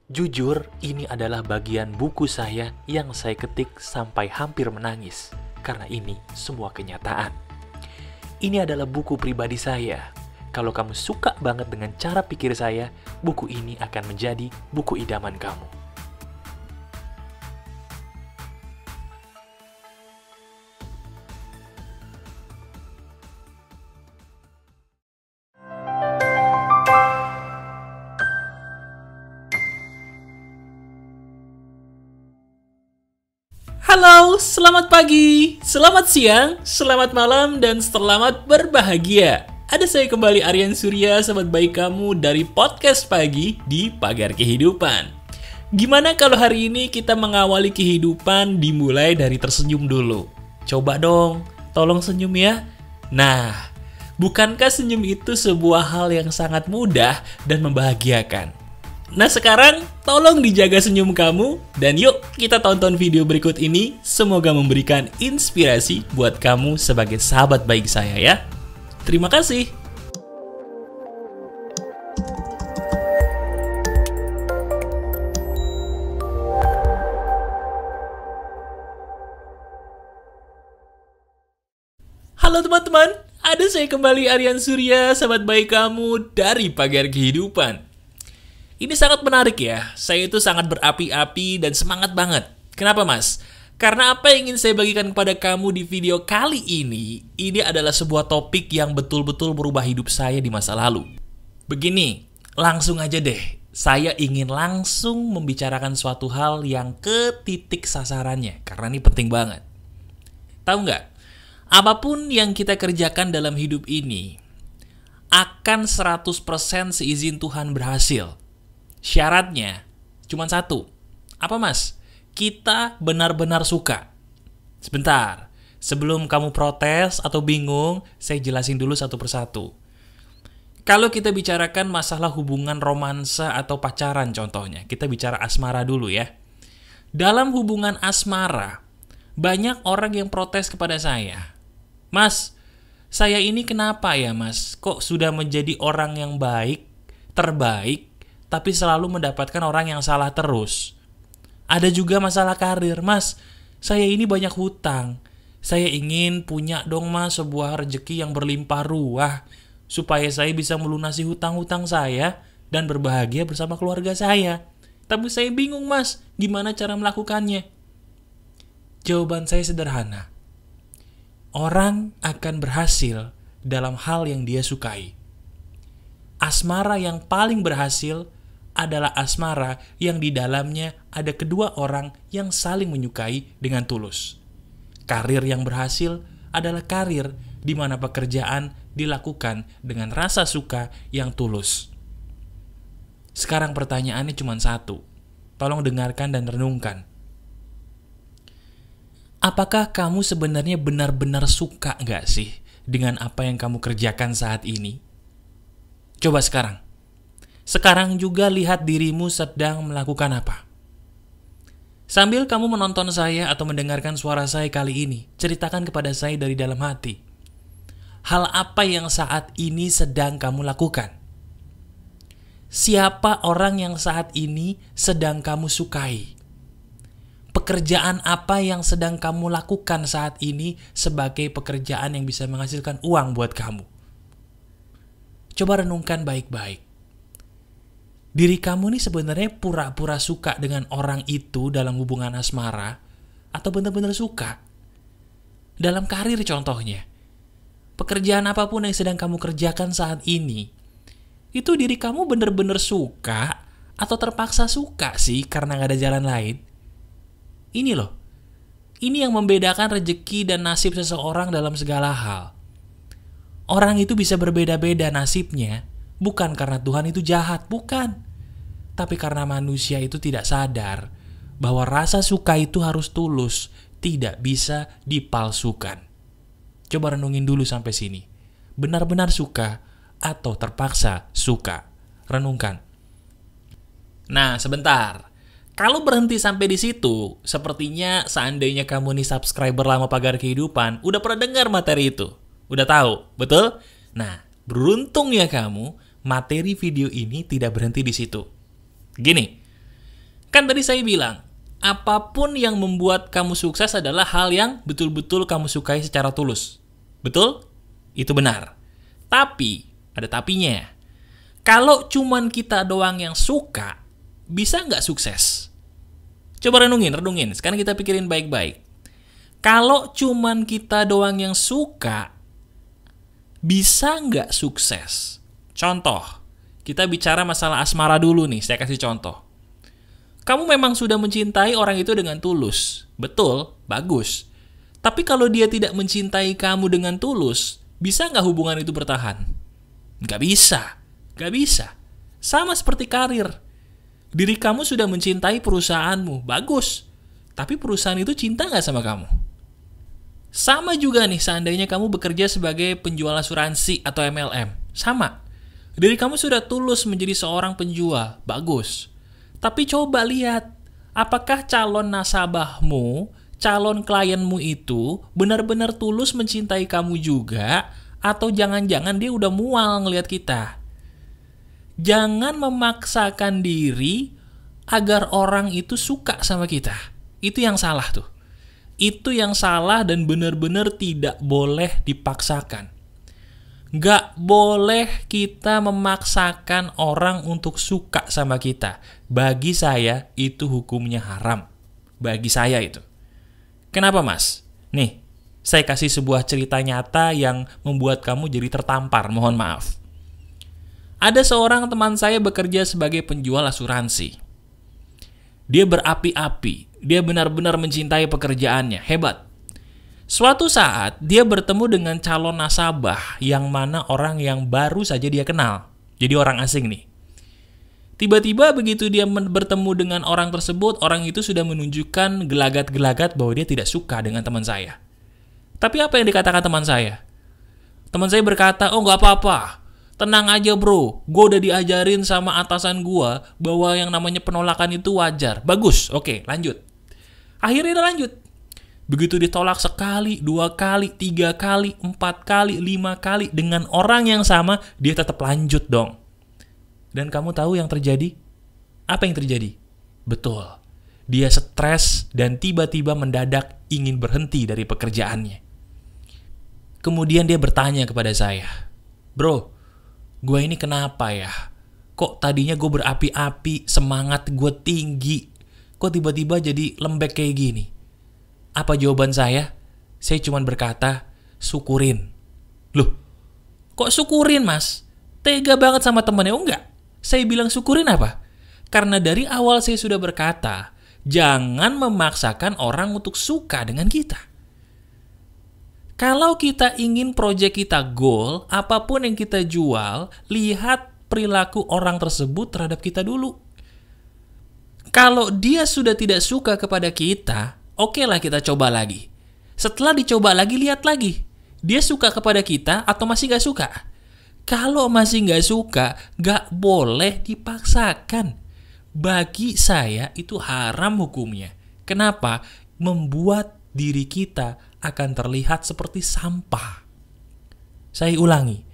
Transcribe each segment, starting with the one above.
Jujur, ini adalah bagian buku saya yang saya ketik sampai hampir menangis, karena ini semua kenyataan. Ini adalah buku pribadi saya. Kalau kamu suka banget dengan cara pikir saya, buku ini akan menjadi buku idaman kamu. Halo, selamat pagi, selamat siang, selamat malam, dan selamat berbahagia. Ada saya kembali Aryan Surya, sahabat baik kamu dari podcast pagi di Pagar Kehidupan. Gimana kalau hari ini kita mengawali kehidupan dimulai dari tersenyum dulu? Coba dong, tolong senyum ya. Nah, bukankah senyum itu sebuah hal yang sangat mudah dan membahagiakan? Nah sekarang, tolong dijaga senyum kamu, dan yuk kita tonton video berikut ini. Semoga memberikan inspirasi buat kamu sebagai sahabat baik saya ya. Terima kasih. Halo teman-teman, ada saya kembali Aryan Surya, sahabat baik kamu dari Pagar Kehidupan. Ini sangat menarik ya, saya itu sangat berapi-api dan semangat banget. Kenapa mas? Karena apa yang ingin saya bagikan kepada kamu di video kali ini adalah sebuah topik yang betul-betul merubah hidup saya di masa lalu. Begini, langsung aja deh, saya ingin langsung membicarakan suatu hal yang ke titik sasarannya, karena ini penting banget. Tahu nggak? Apapun yang kita kerjakan dalam hidup ini, akan 100% seizin Tuhan berhasil. Syaratnya cuma satu. Apa mas? Kita benar-benar suka. Sebentar, sebelum kamu protes atau bingung, saya jelasin dulu satu persatu. Kalau kita bicarakan masalah hubungan romansa atau pacaran contohnya, kita bicara asmara dulu ya. Dalam hubungan asmara, banyak orang yang protes kepada saya. Mas, saya ini kenapa ya mas? Kok sudah menjadi orang yang baik, terbaik, tapi selalu mendapatkan orang yang salah terus. Ada juga masalah karir, mas. Saya ini banyak hutang. Saya ingin punya dong mas sebuah rezeki yang berlimpah ruah, supaya saya bisa melunasi hutang-hutang saya dan berbahagia bersama keluarga saya. Tapi saya bingung mas, gimana cara melakukannya? Jawaban saya sederhana. Orang akan berhasil dalam hal yang dia sukai. Asmara yang paling berhasil adalah asmara yang di dalamnya ada kedua orang yang saling menyukai dengan tulus. Karir yang berhasil adalah karir di mana pekerjaan dilakukan dengan rasa suka yang tulus. Sekarang pertanyaannya cuma satu. Tolong dengarkan dan renungkan. Apakah kamu sebenarnya benar-benar suka nggak sih dengan apa yang kamu kerjakan saat ini? Coba sekarang. Sekarang juga lihat dirimu sedang melakukan apa. Sambil kamu menonton saya atau mendengarkan suara saya kali ini, ceritakan kepada saya dari dalam hati. Hal apa yang saat ini sedang kamu lakukan? Siapa orang yang saat ini sedang kamu sukai? Pekerjaan apa yang sedang kamu lakukan saat ini sebagai pekerjaan yang bisa menghasilkan uang buat kamu? Coba renungkan baik-baik. Diri kamu nih sebenarnya pura-pura suka dengan orang itu dalam hubungan asmara atau benar-benar suka? Dalam karir contohnya. Pekerjaan apapun yang sedang kamu kerjakan saat ini, itu diri kamu benar-benar suka atau terpaksa suka sih karena gak ada jalan lain? Ini loh. Ini yang membedakan rezeki dan nasib seseorang dalam segala hal. Orang itu bisa berbeda-beda nasibnya, bukan karena Tuhan itu jahat, bukan. Tapi karena manusia itu tidak sadar bahwa rasa suka itu harus tulus, tidak bisa dipalsukan. Coba renungin dulu sampai sini. Benar-benar suka atau terpaksa suka? Renungkan. Nah, sebentar. Kalau berhenti sampai di situ, sepertinya seandainya kamu nih subscriber lama Pagar Kehidupan, udah pernah dengar materi itu. Udah tahu, betul? Nah, beruntung ya kamu, materi video ini tidak berhenti di situ. Gini, Kan tadi saya bilang, apapun yang membuat kamu sukses adalah hal yang betul-betul kamu sukai secara tulus. Betul? Itu benar. Tapi, ada tapinya. Kalau cuman kita doang yang suka, bisa nggak sukses? Coba renungin. Sekarang kita pikirin baik-baik. Kalau cuman kita doang yang suka, bisa nggak sukses? Contoh, kita bicara masalah asmara dulu nih, saya kasih contoh. Kamu memang sudah mencintai orang itu dengan tulus. Betul, bagus. Tapi kalau dia tidak mencintai kamu dengan tulus, bisa nggak hubungan itu bertahan? Nggak bisa. Sama seperti karir. Diri kamu sudah mencintai perusahaanmu, bagus. Tapi perusahaan itu cinta nggak sama kamu? Sama juga nih, seandainya kamu bekerja sebagai penjual asuransi atau MLM. Sama. Diri kamu sudah tulus menjadi seorang penjual, bagus. Tapi coba lihat, apakah calon nasabahmu, calon klienmu itu benar-benar tulus mencintai kamu juga, atau jangan-jangan dia udah mual ngelihat kita. Jangan memaksakan diri agar orang itu suka sama kita. Itu yang salah tuh. Itu yang salah dan benar-benar tidak boleh dipaksakan. Gak boleh kita memaksakan orang untuk suka sama kita. Bagi saya, itu hukumnya haram. Bagi saya itu. Kenapa, Mas? Nih, saya kasih sebuah cerita nyata yang membuat kamu jadi tertampar. Mohon maaf. Ada seorang teman saya bekerja sebagai penjual asuransi. Dia berapi-api. Dia benar-benar mencintai pekerjaannya. Hebat. Suatu saat, dia bertemu dengan calon nasabah yang mana orang yang baru saja dia kenal. Jadi orang asing nih. Tiba-tiba begitu dia bertemu dengan orang tersebut, orang itu sudah menunjukkan gelagat-gelagat bahwa dia tidak suka dengan teman saya. Tapi apa yang dikatakan teman saya? Teman saya berkata, oh nggak apa-apa. Tenang aja bro, gue udah diajarin sama atasan gue bahwa yang namanya penolakan itu wajar. Bagus, oke lanjut. Akhirnya dia lanjut. Begitu ditolak sekali, 2 kali, 3 kali, 4 kali, 5 kali dengan orang yang sama, dia tetap lanjut dong. Dan kamu tahu yang terjadi? Apa yang terjadi? Betul. Dia stres dan tiba-tiba mendadak ingin berhenti dari pekerjaannya. Kemudian dia bertanya kepada saya, bro, gue ini kenapa ya? Kok tadinya gue berapi-api, semangat gue tinggi, kok tiba-tiba jadi lembek kayak gini? Apa jawaban saya? Saya cuma berkata, syukurin. Loh, kok syukurin mas? Tega banget sama temannya, oh enggak? Saya bilang syukurin apa? Karena dari awal saya sudah berkata, jangan memaksakan orang untuk suka dengan kita. Kalau kita ingin proyek kita goal, apapun yang kita jual, lihat perilaku orang tersebut terhadap kita dulu. Kalau dia sudah tidak suka kepada kita, oke lah kita coba lagi. Setelah dicoba lagi, lihat lagi. Dia suka kepada kita atau masih gak suka? Kalau masih gak suka, gak boleh dipaksakan. Bagi saya itu haram hukumnya. Kenapa? Membuat diri kita akan terlihat seperti sampah. Saya ulangi,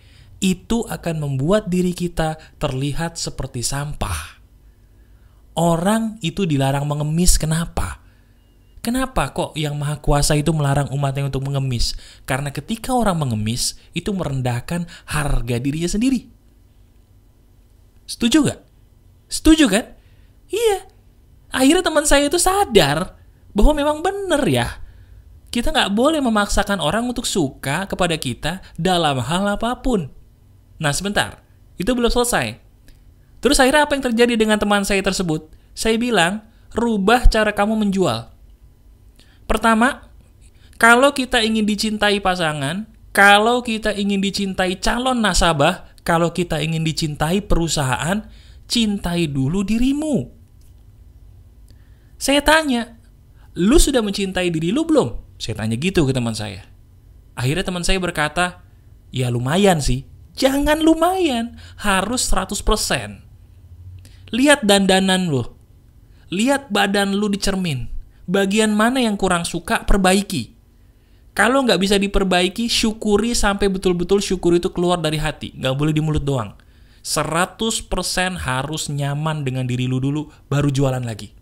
itu akan membuat diri kita terlihat seperti sampah. Orang itu dilarang mengemis, kenapa? Kenapa kok yang Maha Kuasa itu melarang umatnya untuk mengemis? Karena ketika orang mengemis, itu merendahkan harga dirinya sendiri. Setuju gak? Setuju kan? Iya. Akhirnya teman saya itu sadar bahwa memang benar ya. Kita gak boleh memaksakan orang untuk suka kepada kita dalam hal apapun. Nah sebentar, itu belum selesai. Terus akhirnya apa yang terjadi dengan teman saya tersebut? Saya bilang, rubah cara kamu menjual. Pertama, kalau kita ingin dicintai pasangan, kalau kita ingin dicintai calon nasabah, kalau kita ingin dicintai perusahaan, cintai dulu dirimu. Saya tanya, lu sudah mencintai diri lu belum? Saya tanya gitu ke teman saya. Akhirnya teman saya berkata, ya lumayan sih. Jangan lumayan, harus 100%. Lihat dandanan lu. Lihat badan lu di cermin. Bagian mana yang kurang suka, perbaiki. Kalau nggak bisa diperbaiki, syukuri sampai betul-betul syukur itu keluar dari hati. Nggak boleh di mulut doang. 100% harus nyaman dengan diri lu dulu, baru jualan lagi.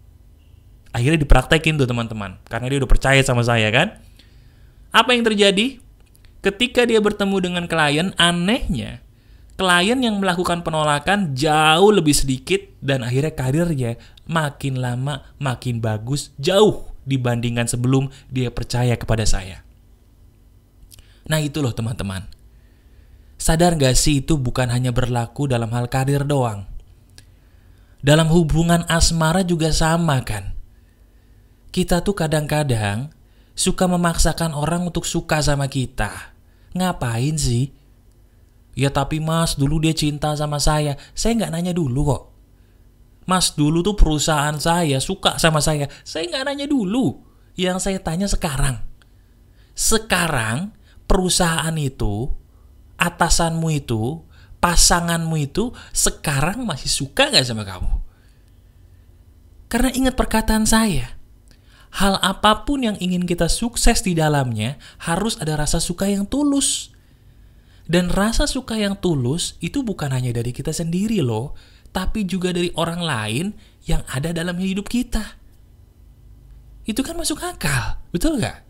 Akhirnya dipraktekin tuh teman-teman, karena dia udah percaya sama saya kan. Apa yang terjadi? Ketika dia bertemu dengan klien, anehnya klien yang melakukan penolakan jauh lebih sedikit dan akhirnya karirnya makin lama makin bagus jauh dibandingkan sebelum dia percaya kepada saya. Nah itu loh teman-teman. Sadar gak sih itu bukan hanya berlaku dalam hal karir doang. Dalam hubungan asmara juga sama kan. Kita tuh kadang-kadang suka memaksakan orang untuk suka sama kita. Ngapain sih? Ya tapi mas, dulu dia cinta sama saya nggak nanya dulu kok. Mas, dulu tuh perusahaan saya suka sama saya nggak nanya dulu. Yang saya tanya sekarang. Sekarang perusahaan itu, atasanmu itu, pasanganmu itu sekarang masih suka gak sama kamu? Karena ingat perkataan saya, hal apapun yang ingin kita sukses di dalamnya harus ada rasa suka yang tulus. Dan rasa suka yang tulus itu bukan hanya dari kita sendiri loh, tapi juga dari orang lain yang ada dalam hidup kita. Itu kan masuk akal, betul gak?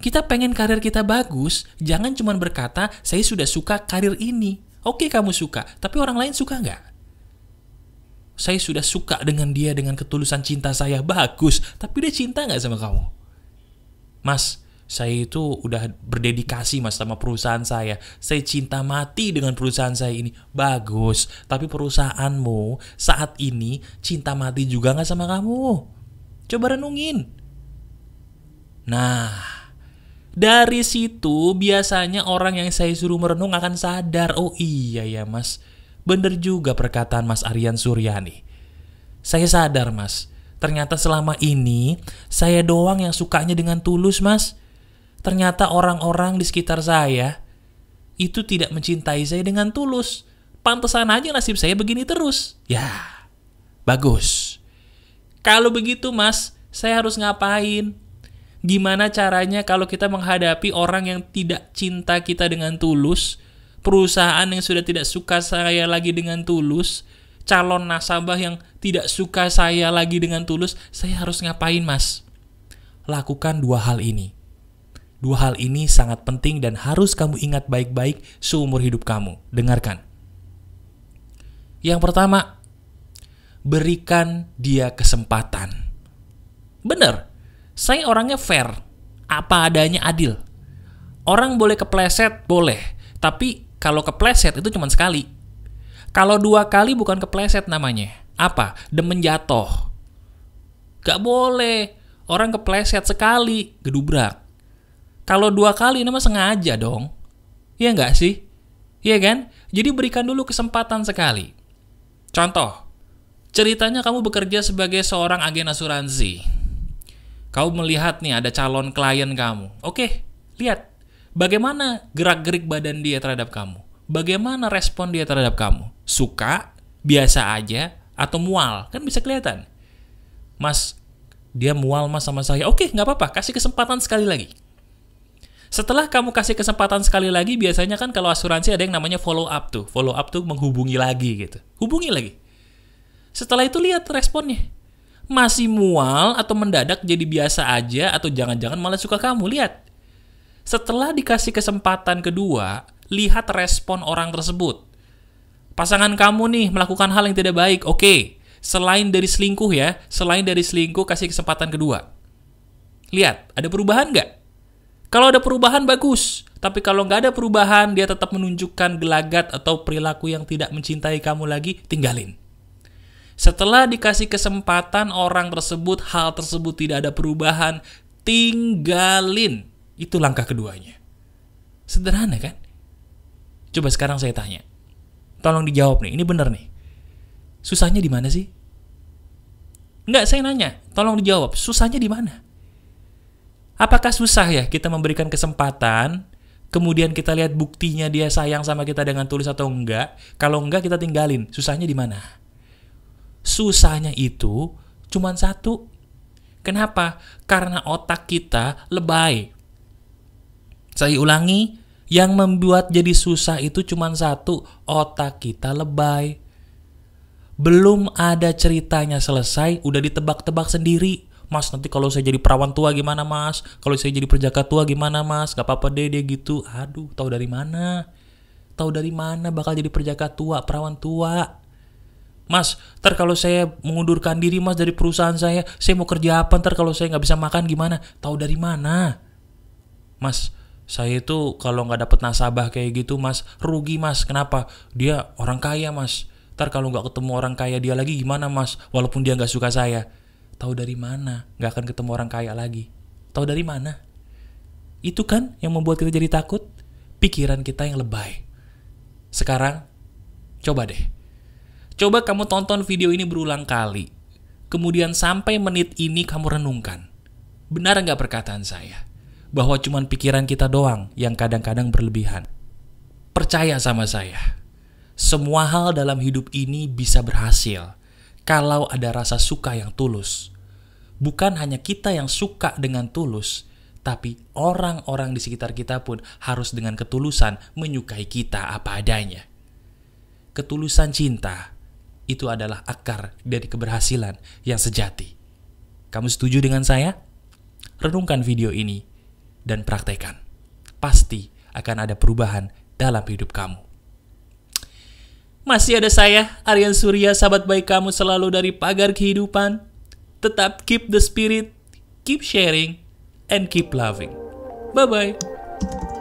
Kita pengen karir kita bagus, jangan cuma berkata, saya sudah suka karir ini. Oke, kamu suka, tapi orang lain suka nggak? Saya sudah suka dengan dia dengan ketulusan cinta saya, bagus. Tapi dia cinta nggak sama kamu? Mas, saya itu udah berdedikasi mas sama perusahaan saya. Saya cinta mati dengan perusahaan saya ini, bagus. Tapi perusahaanmu saat ini cinta mati juga nggak sama kamu? Coba renungin. Nah, dari situ biasanya orang yang saya suruh merenung akan sadar, oh iya ya mas, bener juga perkataan Mas Aryan Suryani. Saya sadar mas, ternyata selama ini saya doang yang sukanya dengan tulus mas. Ternyata orang-orang di sekitar saya itu tidak mencintai saya dengan tulus. Pantesan aja nasib saya begini terus. Ya, bagus. Kalau begitu mas, saya harus ngapain? Gimana caranya kalau kita menghadapi orang yang tidak cinta kita dengan tulus, perusahaan yang sudah tidak suka saya lagi dengan tulus, calon nasabah yang tidak suka saya lagi dengan tulus, saya harus ngapain mas? Lakukan dua hal ini. Dua hal ini sangat penting dan harus kamu ingat baik-baik seumur hidup kamu. Dengarkan. Yang pertama, berikan dia kesempatan. Benar. Saya orangnya fair, apa adanya adil. Orang boleh kepleset, boleh. Tapi kalau kepleset itu cuma sekali. Kalau 2 kali bukan kepleset namanya. Apa? Demen jatuh. Gak boleh. Orang kepleset sekali, gedubrak. Kalau 2 kali nama sengaja dong. Iya gak sih? Iya kan? Jadi berikan dulu kesempatan sekali. Contoh, ceritanya kamu bekerja sebagai seorang agen asuransi. Kau melihat nih ada calon klien kamu. Oke, lihat. Bagaimana gerak-gerik badan dia terhadap kamu? Bagaimana respon dia terhadap kamu? Suka, biasa aja, atau mual? Kan bisa kelihatan. Mas, dia mual mas sama saya. Oke, gak apa-apa. Kasih kesempatan sekali lagi. Setelah kamu kasih kesempatan sekali lagi, biasanya kan kalau asuransi ada yang namanya follow up tuh. Follow up tuh menghubungi lagi gitu. Hubungi lagi. Setelah itu lihat responnya. Masih mual atau mendadak jadi biasa aja atau jangan-jangan malah suka kamu, lihat. Setelah dikasih kesempatan kedua, lihat respon orang tersebut. Pasangan kamu nih melakukan hal yang tidak baik, oke. Selain dari selingkuh ya, selain dari selingkuh kasih kesempatan kedua. Lihat, ada perubahan nggak? Kalau ada perubahan bagus, tapi kalau nggak ada perubahan, dia tetap menunjukkan gelagat atau perilaku yang tidak mencintai kamu lagi, tinggalin. Setelah dikasih kesempatan orang tersebut, hal tersebut tidak ada perubahan, tinggalin. Itu langkah keduanya. Sederhana kan? Coba sekarang saya tanya. Tolong dijawab nih, ini bener nih. Susahnya di mana sih? Enggak, saya nanya. Tolong dijawab, susahnya di mana? Apakah susah ya kita memberikan kesempatan, kemudian kita lihat buktinya dia sayang sama kita dengan tulus atau enggak? Kalau enggak, kita tinggalin. Susahnya di mana? Susahnya itu cuma satu. Kenapa? Karena otak kita lebay. Saya ulangi, yang membuat jadi susah itu cuma satu, otak kita lebay. Belum ada ceritanya selesai, udah ditebak-tebak sendiri. Mas, nanti kalau saya jadi perawan tua gimana, Mas? Kalau saya jadi penjaga tua gimana, Mas? Gak apa-apa deh, dia gitu. Aduh, tahu dari mana? Tahu dari mana bakal jadi penjaga tua, perawan tua? Mas, ntar kalau saya mengundurkan diri, Mas, dari perusahaan saya mau kerja apa? Ntar kalau saya nggak bisa makan gimana? Tahu dari mana? Mas, saya itu kalau nggak dapet nasabah kayak gitu, Mas, rugi, Mas. Kenapa? Dia orang kaya, Mas. Ntar kalau nggak ketemu orang kaya dia lagi gimana, Mas? Walaupun dia nggak suka saya. Tahu dari mana? Nggak akan ketemu orang kaya lagi. Tahu dari mana? Itu kan yang membuat kita jadi takut. Pikiran kita yang lebay. Sekarang, coba deh. Coba kamu tonton video ini berulang kali. Kemudian sampai menit ini kamu renungkan. Benar nggak perkataan saya? Bahwa cuma pikiran kita doang yang kadang-kadang berlebihan. Percaya sama saya. Semua hal dalam hidup ini bisa berhasil kalau ada rasa suka yang tulus. Bukan hanya kita yang suka dengan tulus, tapi orang-orang di sekitar kita pun harus dengan ketulusan menyukai kita apa adanya. Ketulusan cinta itu adalah akar dari keberhasilan yang sejati. Kamu setuju dengan saya? Renungkan video ini dan praktekkan. Pasti akan ada perubahan dalam hidup kamu. Masih ada saya, Aryan Surya, sahabat baik kamu selalu dari Pagar Kehidupan. Tetap keep the spirit, keep sharing, and keep loving. Bye-bye.